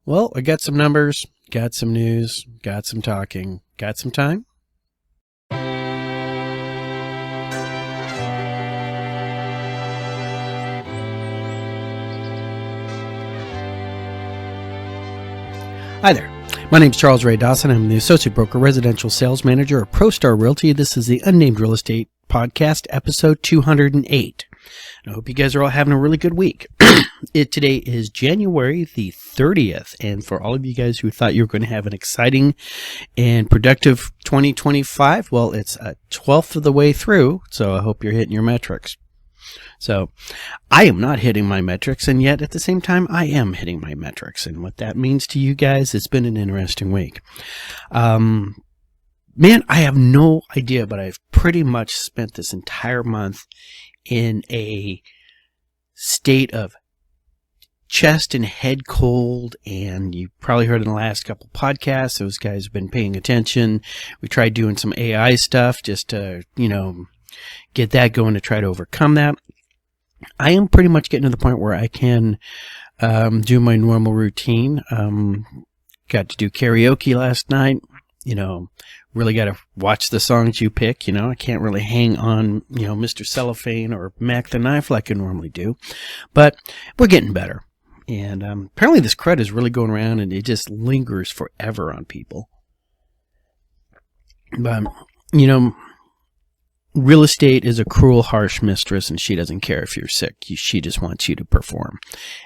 Well, I got some numbers, got some news, got some talking, got some time. Hi there. My name is Charles Ray Dawson. I'm the Associate Broker Residential Sales Manager at ProStar Realty. This is the Unnamed Real Estate Podcast, episode 208. I hope you guys are all having a really good week. Today is January the 30th, and for all of you guys who thought you were going to have an exciting and productive 2025, well, it's a 12th of the way through, so I hope you're hitting your metrics. So I am not hitting my metrics, and yet at the same time, I am hitting my metrics. And what that means to you guys, it's been an interesting week. Man, I have no idea, but I've pretty much spent this entire month in a state of chest and head cold, and you probably heard in the last couple podcasts, those guys have been paying attention. We tried doing some AI stuff just to, get that going to try to overcome that. I am pretty much getting to the point where I can do my normal routine. Got to do karaoke last night. Really got to watch the songs you pick. I can't really hang on, Mr. Cellophane or Mac the Knife like I normally do. But we're getting better. And apparently this crud is really going around, and it just lingers forever on people. But, real estate is a cruel, harsh mistress, and she doesn't care if you're sick. She just wants you to perform.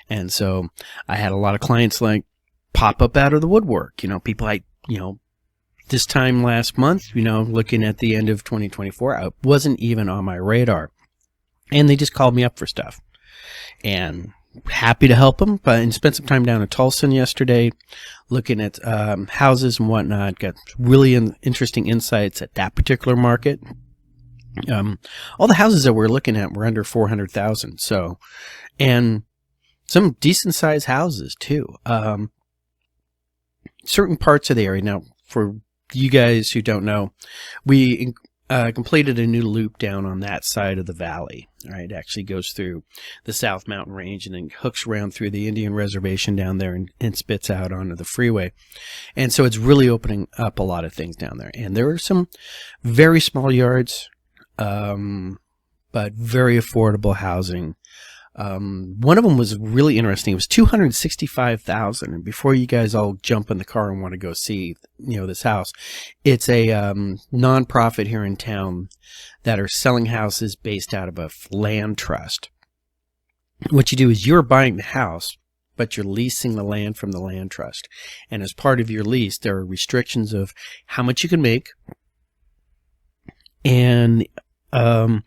And so I had a lot of clients pop up out of the woodwork. People this time last month, looking at the end of 2024, I wasn't even on my radar. And they just called me up for stuff. And happy to help them, and spent some time down in Tulsa yesterday looking at houses and whatnot. Got really interesting insights at that particular market. All the houses that we're looking at were under 400,000. So, and some decent sized houses too. Certain parts of the area. Now, for you guys who don't know, we completed a new loop down on that side of the valley. All right, it actually goes through the South Mountain Range and then hooks around through the Indian Reservation down there and spits out onto the freeway. And so it's really opening up a lot of things down there. And there are some very small yards, but very affordable housing. One of them was really interesting. It was $265,000. And before you guys all jump in the car and want to go see, this house, it's a nonprofit here in town that are selling houses based out of a land trust. What you do is you're buying the house, but you're leasing the land from the land trust. And as part of your lease, there are restrictions of how much you can make and how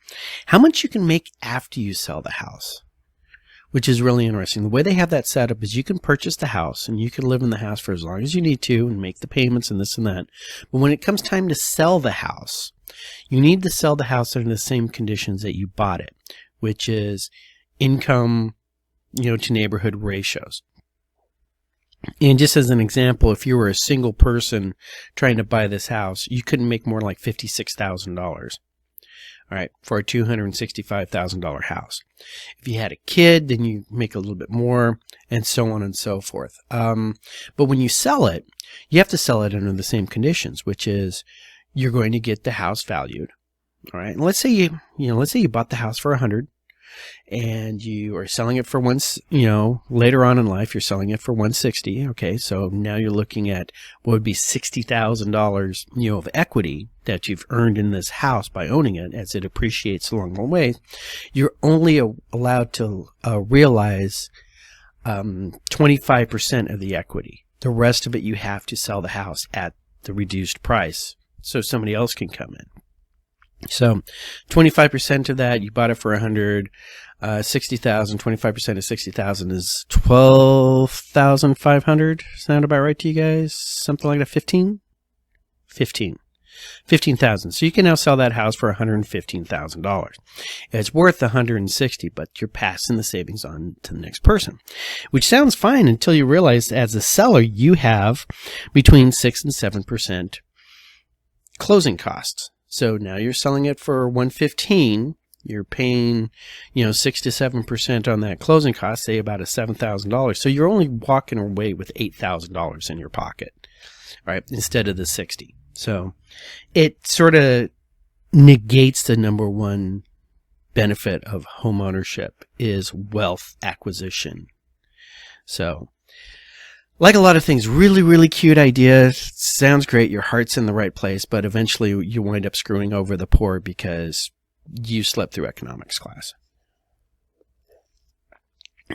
much you can make after you sell the house, which is really interesting. The way they have that set up is you can purchase the house and you can live in the house for as long as you need to and make the payments and this and that. But when it comes time to sell the house, you need to sell the house under the same conditions that you bought it, which is income, to neighborhood ratios. And just as an example, if you were a single person trying to buy this house, you couldn't make more like $56,000. All right, for a $265,000 house. If you had a kid, then you make a little bit more, and so on and so forth. But when you sell it, you have to sell it under the same conditions, which is you're going to get the house valued. All right, and let's say you bought the house for 100, and you are selling it for later on in life, you're selling it for 160. Okay, so now you're looking at what would be $60,000, of equity that you've earned in this house by owning it as it appreciates along the way. You're only allowed to realize 25% of the equity. The rest of it, you have to sell the house at the reduced price so somebody else can come in. So 25% of that, you bought it for 100, 60,000, 25% of 60,000 is 12,500. Sound about right to you guys? Something like that. 15,000. So you can now sell that house for $115,000. It's worth $160,000, but you're passing the savings on to the next person, which sounds fine until you realize as a seller, you have between 6 and 7% closing costs. So now you're selling it for $115,000. You're paying, 6 to 7% on that closing cost, say about $7,000. So you're only walking away with $8,000 in your pocket, right? Instead of the 60. So it sort of negates the number one benefit of home ownership is wealth acquisition. So, like a lot of things, really, really cute idea. Sounds great. Your heart's in the right place, but eventually you wind up screwing over the poor because you slept through economics class.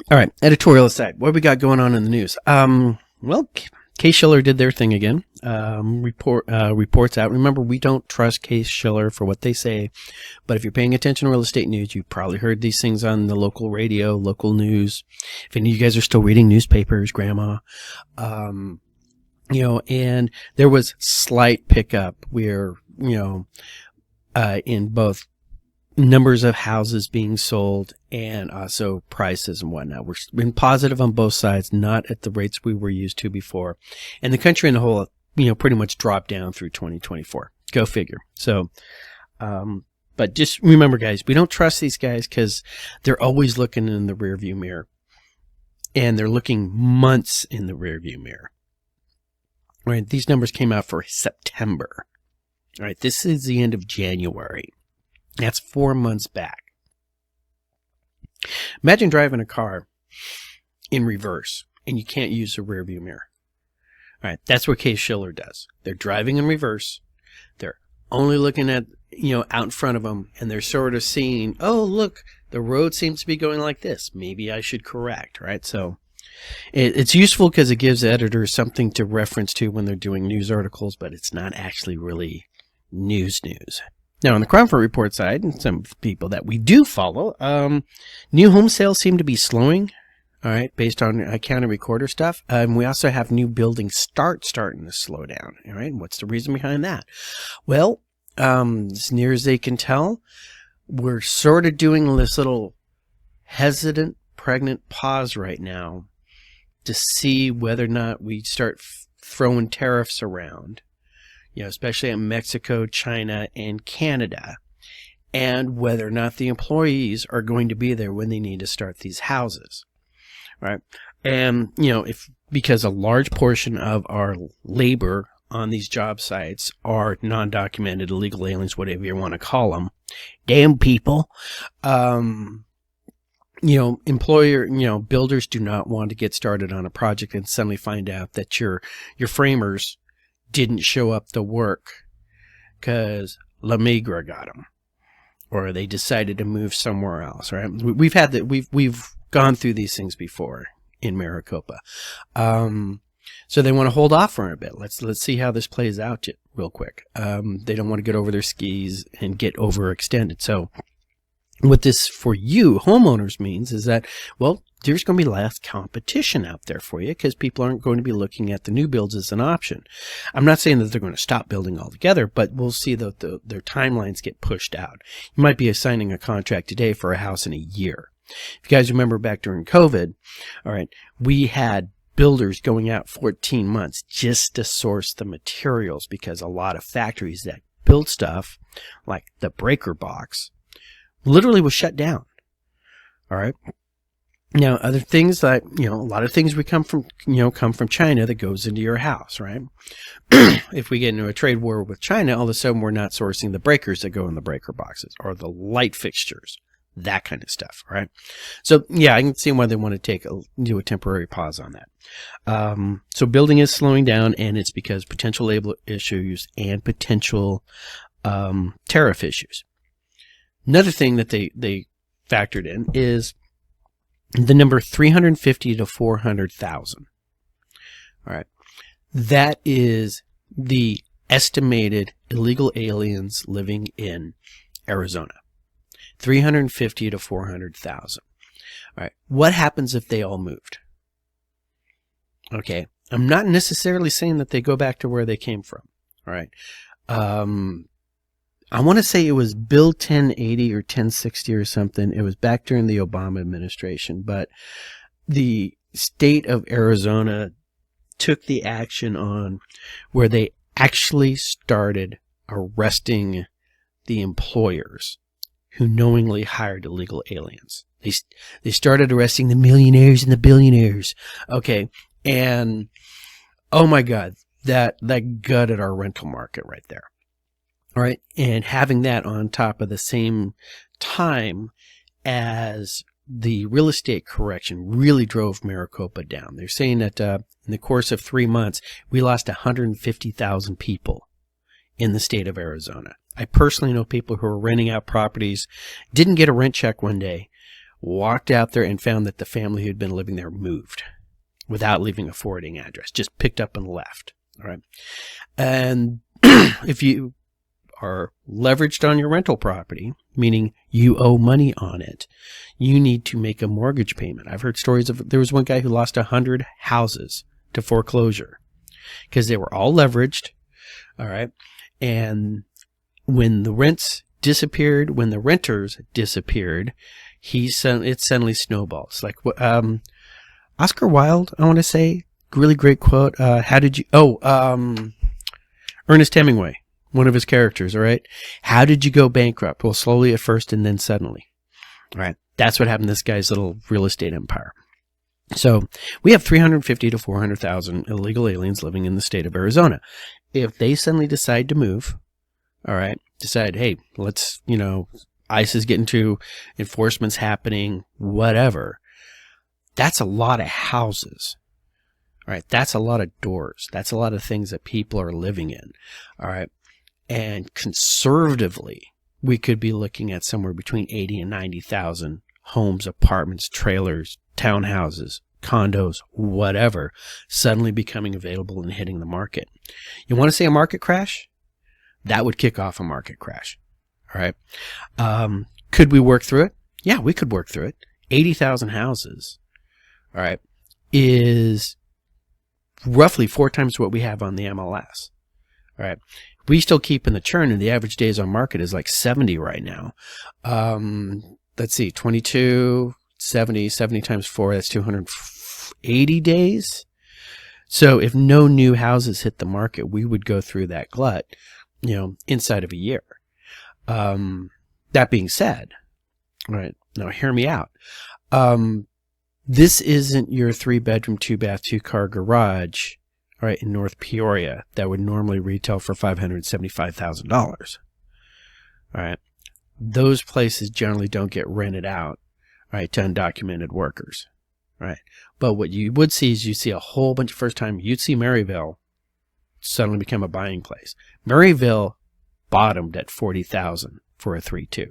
All right, editorial aside, what we got going on in the news? Well, Case-Shiller did their thing again. Reports out. Remember, we don't trust Case-Shiller for what they say, but if you're paying attention to real estate news, you've probably heard these things on the local radio, local news. If any of you guys are still reading newspapers, grandma, and there was slight pickup where, in both numbers of houses being sold and also prices and whatnot. We've been positive on both sides, not at the rates we were used to before. And the country in the whole, pretty much dropped down through 2024. Go figure. So, but just remember, guys, we don't trust these guys because they're always looking in the rearview mirror. And they're looking months in the rearview mirror. Right? These numbers came out for September. All right? This is the end of January. That's 4 months back. Imagine driving a car in reverse and you can't use the rear view mirror. All right, that's what Case-Shiller does. They're driving in reverse. They're only looking at, out in front of them, and they're sort of seeing, oh, look, the road seems to be going like this. Maybe I should correct, right? So it's useful because it gives editors something to reference to when they're doing news articles, but it's not actually really news. Now, on the Cromford Report side, and some people that we do follow, new home sales seem to be slowing, all right, based on county recorder stuff. We also have new building starting to slow down, all right? What's the reason behind that? Well, as near as they can tell, we're sort of doing this little hesitant, pregnant pause right now to see whether or not we start throwing tariffs around. Especially in Mexico, China, and Canada, and whether or not the employees are going to be there when they need to start these houses, right? And, because a large portion of our labor on these job sites are non-documented illegal aliens, whatever you want to call them, damn people, builders do not want to get started on a project and suddenly find out that your framers didn't show up to work because La Migra got them, or they decided to move somewhere else. Right? We've had that. We've gone through these things before in Maricopa, so they want to hold off for a bit. Let's see how this plays out real quick. They don't want to get over their skis and get overextended. So, what this for you homeowners means is that, well, there's going to be less competition out there for you because people aren't going to be looking at the new builds as an option. I'm not saying that they're going to stop building altogether, but we'll see that their timelines get pushed out. You might be signing a contract today for a house in a year. If you guys remember back during COVID, all right, we had builders going out 14 months just to source the materials because a lot of factories that build stuff like the breaker box literally was shut down. All right. Now, other things that, a lot of things we come from China that goes into your house, right? If we get into a trade war with China, all of a sudden we're not sourcing the breakers that go in the breaker boxes or the light fixtures, that kind of stuff, right? So, yeah, I can see why they want to do a temporary pause on that. So building is slowing down, and it's because potential labor issues and potential tariff issues. Another thing that they factored in is the number 350 to 400,000. All right. That is the estimated illegal aliens living in Arizona. 350 to 400,000. All right. What happens if they all moved? Okay. I'm not necessarily saying that they go back to where they came from. All right. I want to say it was Bill 1080 or 1060 or something. It was back during the Obama administration, but the state of Arizona took the action on where they actually started arresting the employers who knowingly hired illegal aliens. They started arresting the millionaires and the billionaires. Okay. And oh my God, that gutted our rental market right there. All right. And having that on top of the same time as the real estate correction really drove Maricopa down. They're saying that in the course of 3 months, we lost 150,000 people in the state of Arizona. I personally know people who are renting out properties, didn't get a rent check one day, walked out there and found that the family who had been living there moved without leaving a forwarding address, just picked up and left. All right. And if you are leveraged on your rental property, meaning you owe money on it, you need to make a mortgage payment. I've heard stories of, there was one guy who lost 100 houses to foreclosure because they were all leveraged. All right. And when the rents disappeared, when the renters disappeared, it suddenly snowballs. Like Oscar Wilde, I want to say, really great quote. Ernest Hemingway, one of his characters, all right? How did you go bankrupt? Well, slowly at first and then suddenly. All right. That's what happened to this guy's little real estate empire. So we have 350 to 400,000 illegal aliens living in the state of Arizona. If they suddenly decide to move, all right, decide, hey, let's, ICE is getting to, enforcement's happening, whatever. That's a lot of houses. All right. That's a lot of doors. That's a lot of things that people are living in. All right. And conservatively, we could be looking at somewhere between 80 and 90,000 homes, apartments, trailers, townhouses, condos, whatever, suddenly becoming available and hitting the market. You want to say a market crash? That would kick off a market crash. All right. Could we work through it? Yeah, we could work through it. 80,000 houses, all right, is roughly 4 times what we have on the MLS. All right. We still keep in the churn, and the average days on market is like 70 right now. Let's see, 22, 70 times 4, that's 280 days. So if no new houses hit the market, we would go through that glut, inside of a year. That being said, all right, now hear me out. This isn't your 3-bedroom, 2-bath, 2-car garage, all right, in North Peoria that would normally retail for $575,000. All right. Those places generally don't get rented out, right, to undocumented workers. Right. But what you would see is you see a whole bunch of you'd see Maryville suddenly become a buying place. Maryville bottomed at $40,000 for a 3-2.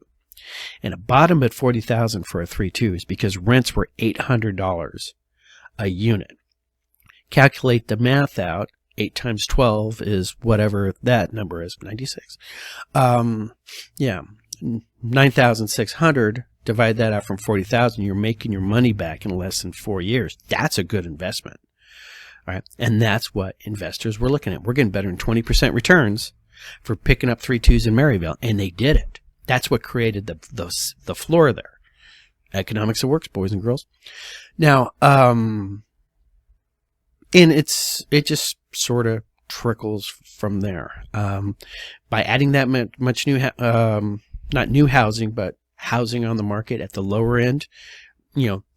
And a bottom at $40,000 for a 3-2 is because rents were $800 a unit. Calculate the math out. 8 times 12 is whatever that number is, 96. 9,600. Divide that out from 40,000. You're making your money back in less than 4 years. That's a good investment. All right. And that's what investors were looking at. We're getting better than 20% returns for picking up 3-2s in Maryville. And they did it. That's what created the floor there. Economics of works, boys and girls. Now, and it just sort of trickles from there. By adding that much new, not new housing, but housing on the market at the lower end,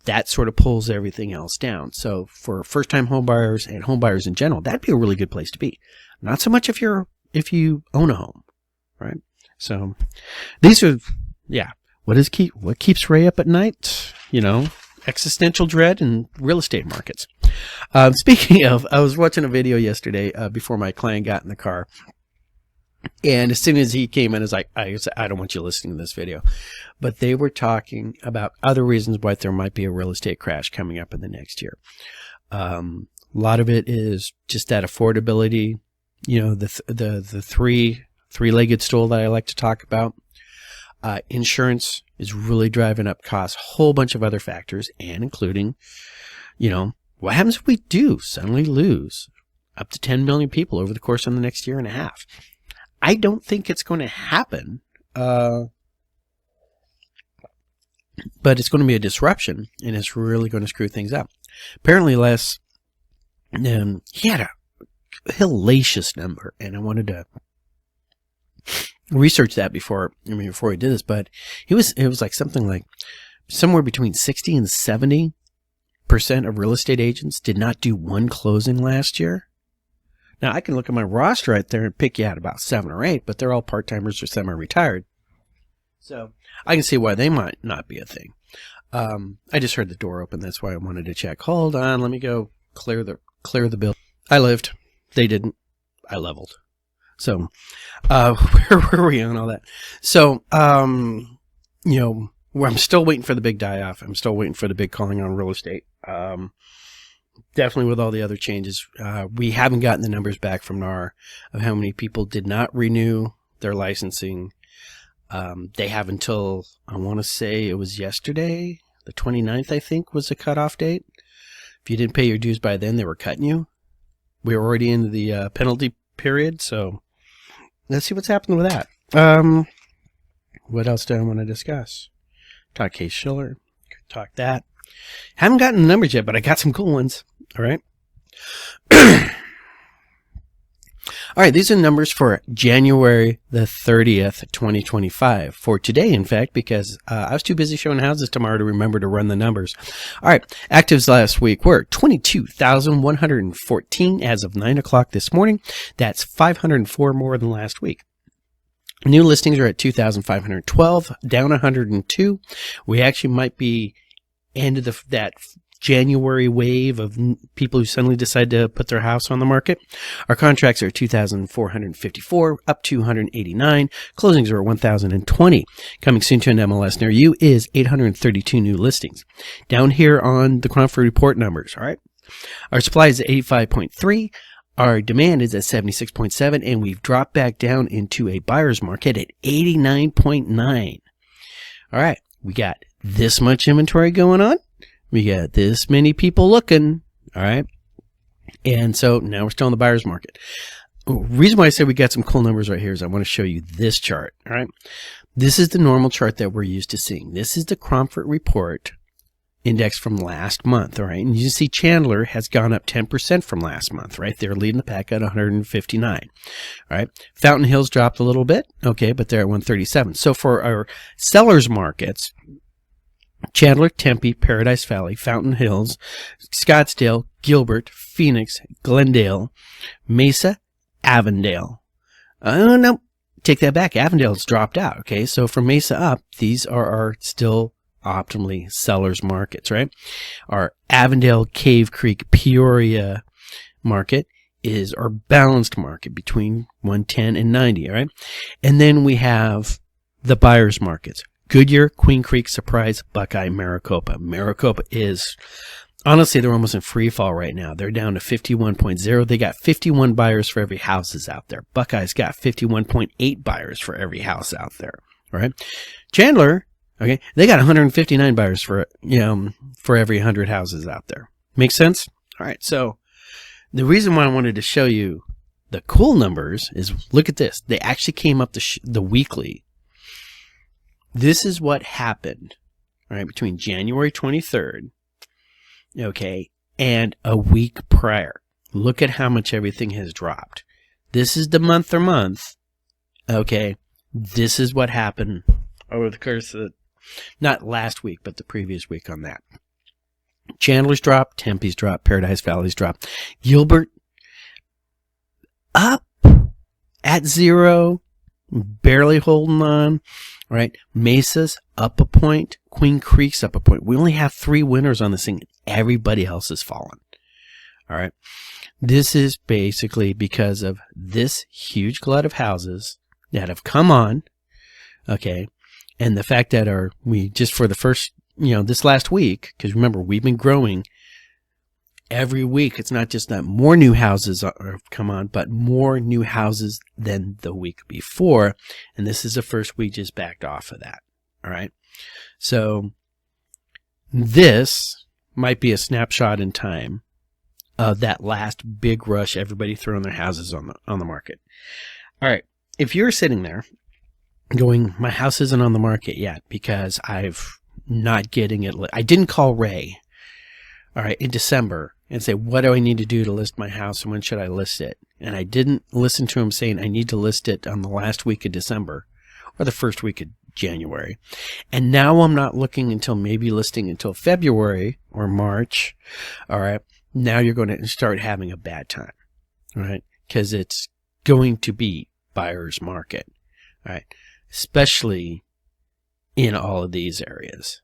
that sort of pulls everything else down. So for first-time homebuyers and homebuyers in general, that'd be a really good place to be. Not so much if you own a home, right? So these are, what keeps Ray up at night? Existential dread and real estate markets. Speaking of, I was watching a video yesterday before my client got in the car. And as soon as he came in, I don't want you listening to this video. But they were talking about other reasons why there might be a real estate crash coming up in the next year. A lot of it is just that affordability, the three-legged stool that I like to talk about. Insurance is really driving up costs, a whole bunch of other factors, and including, what happens if we do suddenly lose up to 10 million people over the course of the next year and a half? I don't think it's going to happen, but it's going to be a disruption, and it's really going to screw things up. Apparently, he had a hellacious number, and I wanted to researched that before we did this, but it was like something like somewhere between 60 and 70% of real estate agents did not do one closing last year. Now, I can look at my roster right there and pick you out about 7 or 8, but they're all part-timers or semi-retired. So I can see why they might not be a thing. I just heard the door open. That's why I wanted to check. Hold on. Let me go clear the bill. I lived. They didn't. I leveled. So, where were we on all that? So, you know, I'm still waiting for the big die-off. I'm still waiting for the big calling on real estate. Definitely with all the other changes. We haven't gotten the numbers back from NAR of how many people did not renew their licensing. They have until, I want to say it was yesterday, the 29th, I think, was the cutoff date. If you didn't pay your dues by then, they were cutting you. We were already into the penalty period, so let's see what's happening with that. What else do I want to discuss? Talk Case Schiller. Talk that. Haven't gotten the numbers yet, but I got some cool ones. All right. All right, these are numbers for January the 30th, 2025. For today, in fact, because I was too busy showing houses tomorrow to remember to run the numbers. All right, actives last week were 22,114 as of 9 o'clock this morning. That's 504 more than last week. New listings are at 2,512, down 102. We actually might be end of that January wave of people who suddenly decide to put their house on the market. Our contracts are 2,454, up 289. Closings are 1,020. Coming soon to an MLS near you is 832 new listings. Down here on the Crawford Report numbers, all right? Our supply is at 85.3. Our demand is at 76.7, and we've dropped back down into a buyer's market at 89.9. All right, we got this much inventory going on. We got this many people looking, all right? And so now we're still in the buyer's market. The reason why I say we got some cool numbers right here is I want to show you this chart, all right? This is the normal chart that we're used to seeing. This is the Cromford Report index from last month, all right? And you can see Chandler has gone up 10% from last month, right? They're leading the pack at 159, all right? Fountain Hills dropped a little bit, okay, but they're at 137. So for our sellers markets, Chandler, Tempe, Paradise Valley, Fountain Hills, Scottsdale, Gilbert, Phoenix, Glendale, Mesa, Avondale. No, take that back. Avondale's dropped out. Okay, so from Mesa up, these are our still optimally sellers markets, right? Our Avondale, Cave Creek, Peoria market is our balanced market between 110 and 90, all right? And then we have the buyers markets. Goodyear, Queen Creek, Surprise, Buckeye, Maricopa. Maricopa is, honestly, they're almost in free fall right now. They're down to 51.0. They got 51 buyers for every houses out there. Buckeye's got 51.8 buyers for every house out there. All right. Chandler, okay, they got 159 buyers for every 100 houses out there. Make sense? All right. So the reason why I wanted to show you the cool numbers is look at this. They actually came up the weekly. This is what happened, right, between January 23rd, okay, and a week prior. Look at how much everything has dropped. This is the month, okay. This is what happened over the course of, not last week, but the previous week on that. Chandler's dropped, Tempe's dropped, Paradise Valley's dropped. Gilbert up at 0, barely holding on. Right, Mesa's up a point, Queen Creek's up a point. We only have 3 winners on this thing. Everybody else has fallen. All right, this is basically because of this huge glut of houses that have come on. Okay, and the fact that we just for the first, this last week, because remember we've been growing every week. It's not just that more new houses have come on, but more new houses than the week before. And this is the first week just backed off of that. All right. So this might be a snapshot in time of that last big rush, everybody throwing their houses on the market. All right. If you're sitting there going, my house isn't on the market yet because I've not getting it. I didn't call Ray. All right, in December, and say, what do I need to do to list my house and when should I list it? And I didn't listen to him saying I need to list it on the last week of December or the first week of January. And now I'm not looking until maybe listing until February or March. All right. Now you're going to start having a bad time. All right. Because it's going to be buyer's market. All right. Especially in all of these areas.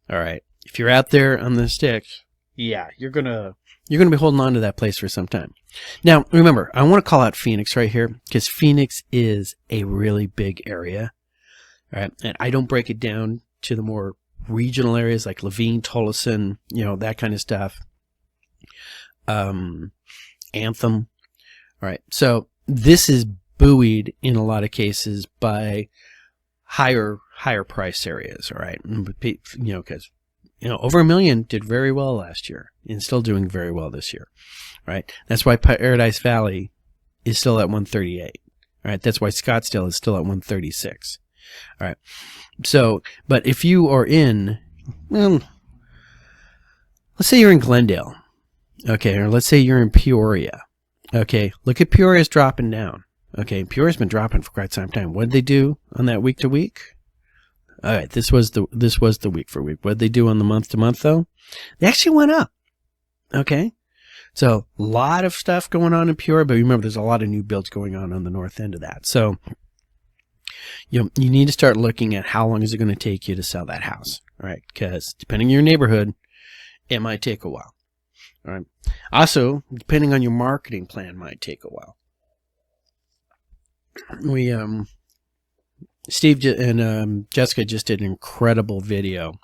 All right. If you're out there on the sticks, yeah, you're gonna be holding on to that place for some time. Now, remember, I want to call out Phoenix right here because Phoenix is a really big area. All right. And I don't break it down to the more regional areas like Levine, Tolleson, that kind of stuff. Anthem. All right. So this is buoyed in a lot of cases by higher price areas. All right. Because over 1 million did very well last year and still doing very well this year, right? That's why Paradise Valley is still at 138, all right? That's why Scottsdale is still at 136, all right? So, but if you are in, let's say you're in Glendale, okay, or let's say you're in Peoria, okay, look at Peoria's dropping down, okay? Peoria's been dropping for quite some time. What did they do on that week to week? All right, this was the week for week. What did they do on the month to month though? They actually went up. Okay, so a lot of stuff going on in Peoria, but remember, there's a lot of new builds going on the north end of that. So you need to start looking at how long is it going to take you to sell that house. All right, because depending on your neighborhood, it might take a while. All right. Also, depending on your marketing plan, might take a while. Steve and Jessica just did an incredible video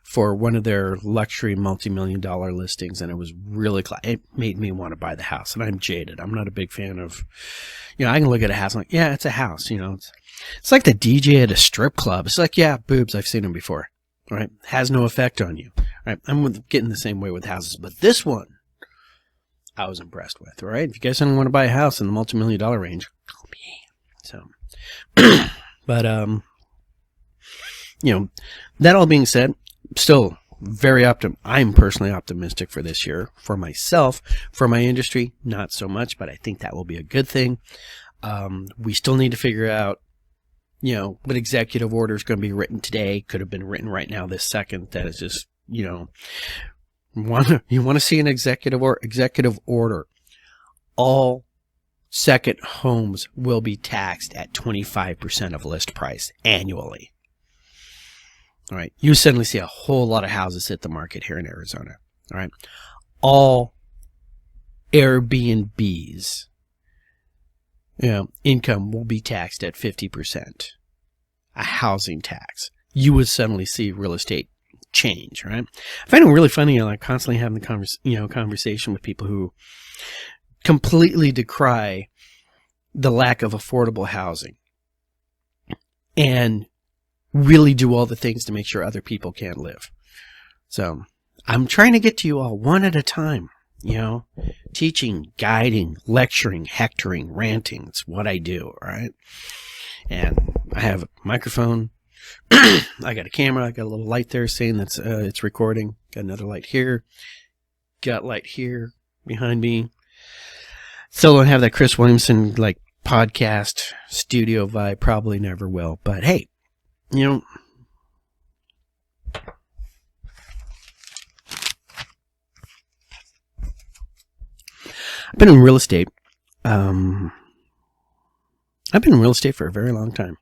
for one of their luxury multi-million-dollar listings, and it was really it made me want to buy the house. And I'm jaded. I'm not a big fan of, I can look at a house and like, yeah, it's a house. It's like the DJ at a strip club. It's like, yeah, boobs. I've seen them before. All right, has no effect on you. All right, I'm getting the same way with houses, but this one I was impressed with. All right, if you guys don't want to buy a house in the multi-million-dollar range, call me. So, but, that all being said, still very I'm personally optimistic for this year. For myself, for my industry, not so much, but I think that will be a good thing. We still need to figure out, what executive order is going to be written today. Could have been written right now, this second. That is just, you want to see an executive order. All second homes will be taxed at 25% of list price annually. All right. You suddenly see a whole lot of houses hit the market here in Arizona. All right. All Airbnbs, income will be taxed at 50%. A housing tax. You would suddenly see real estate change, right? I find it really funny. I constantly having the conversation with people who completely decry the lack of affordable housing and really do all the things to make sure other people can't live. So I'm trying to get to you all one at a time, teaching, guiding, lecturing, hectoring, ranting. It's what I do, all right? And I have a microphone. I got a camera. I got a little light there saying that it's recording. Got another light here. Got light here behind me. Still don't have that Chris Williamson podcast studio vibe. Probably never will. But hey, I've been in real estate. I've been in real estate for a very long time.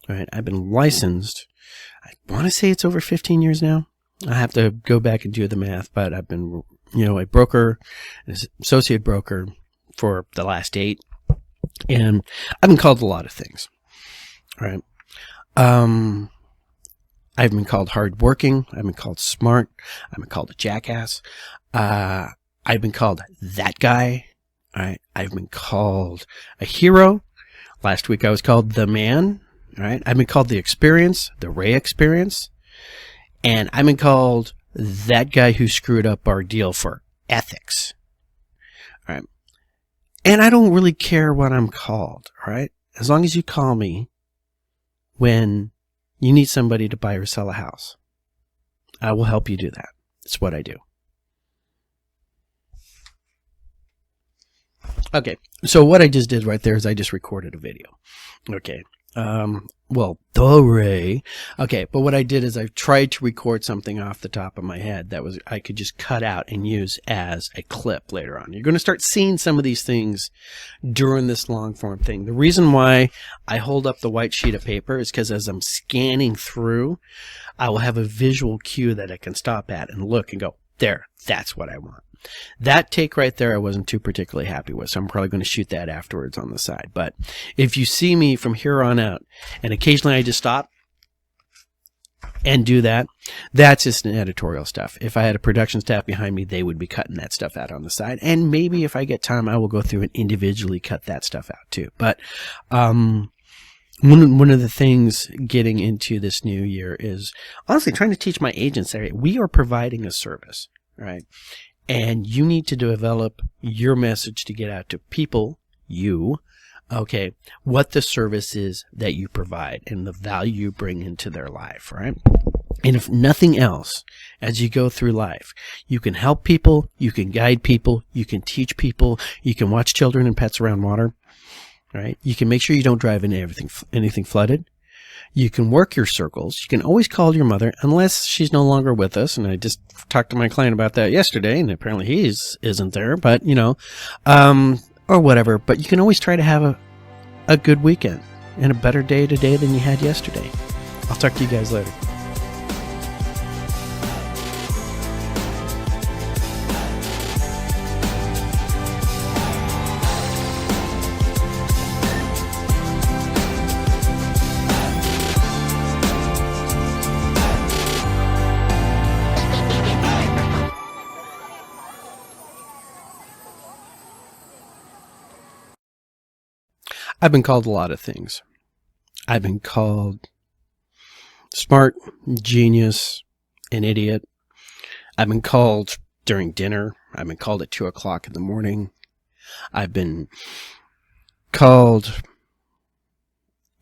All right, I've been licensed. I want to say it's over 15 years now. I have to go back and do the math, but I've been, a broker, an associate broker for the last 8, and I've been called a lot of things. All right. I've been called hardworking. I've been called smart. I've been called a jackass. I've been called that guy. All right. I've been called a hero. Last week I was called the man. All right. I've been called the experience, the Ray experience. And I've been called that guy who screwed up our deal for ethics. All right. And I don't really care what I'm called. All right. As long as you call me when you need somebody to buy or sell a house, I will help you do that. It's what I do. Okay, so what I just did right there is I just recorded a video. Okay, well, the Ray. Okay, but what I did is I tried to record something off the top of my head that was I could just cut out and use as a clip later on. You're going to start seeing some of these things during this long form thing. The reason why I hold up the white sheet of paper is because as I'm scanning through, I will have a visual cue that I can stop at and look and go, there, that's what I want. That take right there I wasn't too particularly happy with, so I'm probably going to shoot that afterwards on the side. But if you see me from here on out, and occasionally I just stop and do that, that's just an editorial stuff. If I had a production staff behind me, they would be cutting that stuff out on the side. And maybe if I get time, I will go through and individually cut that stuff out too. But one of the things getting into this new year is honestly trying to teach my agents that we are providing a service, right? And you need to develop your message to get out to people, okay, what the service is that you provide and the value you bring into their life, right? And if nothing else, as you go through life, you can help people, you can guide people, you can teach people, you can watch children and pets around water, right? You can make sure you don't drive into anything flooded. You can work your circles. You can always call your mother unless she's no longer with us. And I just talked to my client about that yesterday, and apparently he isn't there, but or whatever. But you can always try to have a good weekend and a better day today than you had yesterday. I'll talk to you guys later. I've been called a lot of things. I've been called smart, genius, an idiot. I've been called during dinner. I've been called at 2 o'clock in the morning. I've been called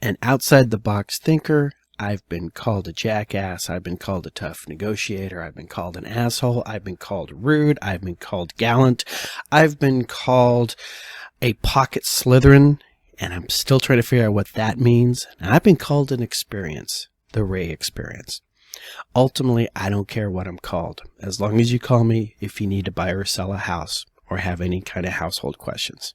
an outside-the-box thinker. I've been called a jackass. I've been called a tough negotiator. I've been called an asshole. I've been called rude. I've been called gallant. I've been called a pocket Slytherin. And I'm still trying to figure out what that means. And I've been called an experience, the Ray experience. Ultimately, I don't care what I'm called, as long as you call me if you need to buy or sell a house or have any kind of household questions.